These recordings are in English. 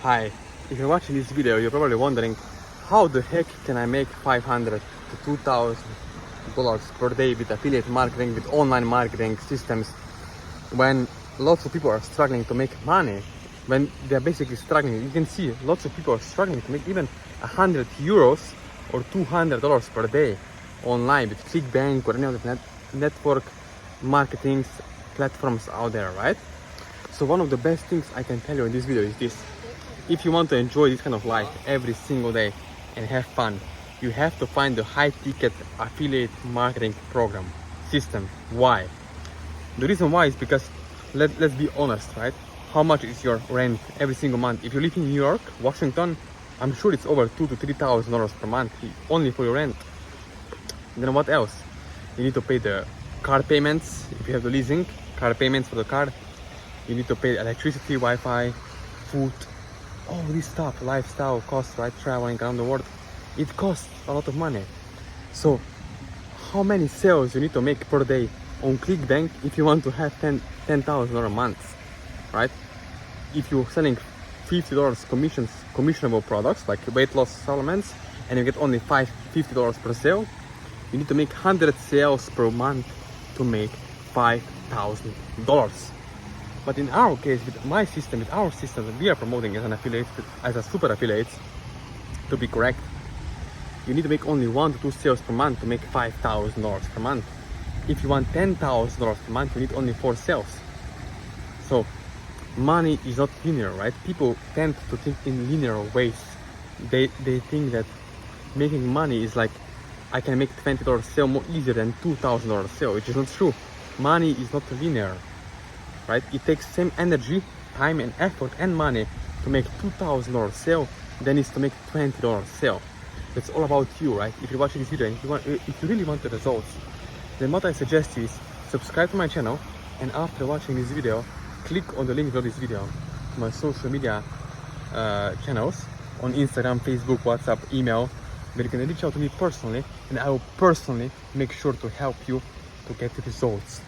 Hi, if you're watching this video, you're probably wondering how the heck can I make $500 to $2,000 per day with affiliate marketing, with online marketing systems, when lots of people are struggling to make money, when they're basically struggling. You can see lots of people are struggling to make even €100 or $200 per day online with ClickBank or any other network marketing platforms out there, right? So one of the best things I can tell you in this video is this: if you want to enjoy this kind of life every single day and have fun, you have to find the high ticket affiliate marketing program system. Why? The reason why is because let's be honest, right? How much is your rent every single month? If you live in New York, Washington, I'm sure it's over $2,000 to $3,000 per month only for your rent. And then what else? You need to pay the car payments if you have the leasing, car payments for the car. You need to pay electricity, Wi-Fi, food, all this stuff, lifestyle costs, right? Traveling around the world, it costs a lot of money. So how many sales you need to make per day on ClickBank if you want to have $10,000 a month, right? If you're selling $50 commissionable products like weight loss supplements and you get only $50 per sale, you need to make 100 sales per month to make $5,000. But in our case, with my system, with our system that we are promoting as an affiliate, as a super affiliate, to be correct, you need to make only 1 to 2 sales per month to make $5,000 per month. If you want $10,000 per month, you need only 4 sales. So money is not linear, right? People tend to think in linear ways. They think that making money is like, I can make $20 sale more easier than $2,000 sale, which is not true. Money is not linear, right? It takes same energy, time and effort and money to make $2,000 sale than is to make $20 sale. It's all about you, right? If you're watching this video and if you really want the results, then what I suggest is subscribe to my channel, and after watching this video, click on the link below this video to my social media channels on Instagram, Facebook, WhatsApp, email, where you can reach out to me personally, and I will personally make sure to help you to get the results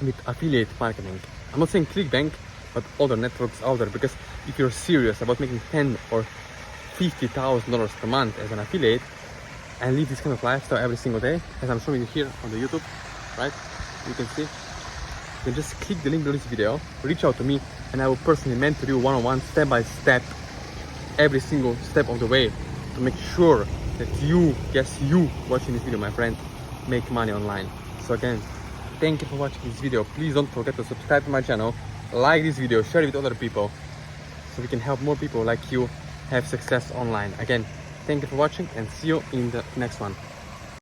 with affiliate marketing. I'm not saying ClickBank, but other networks out there, because if you're serious about making $10,000 or $50,000 per month as an affiliate and live this kind of lifestyle every single day, as I'm showing you here on the YouTube, right? You can see. Then just click the link below this video, reach out to me, and I will personally mentor you one-on-one, step by step, every single step of the way, to make sure that you, yes, you watching this video, my friend, make money online. So again, thank you for watching this video. Please don't forget to subscribe to my channel, like this video, share it with other people, so we can help more people like you have success online. Again, thank you for watching and see you in the next one.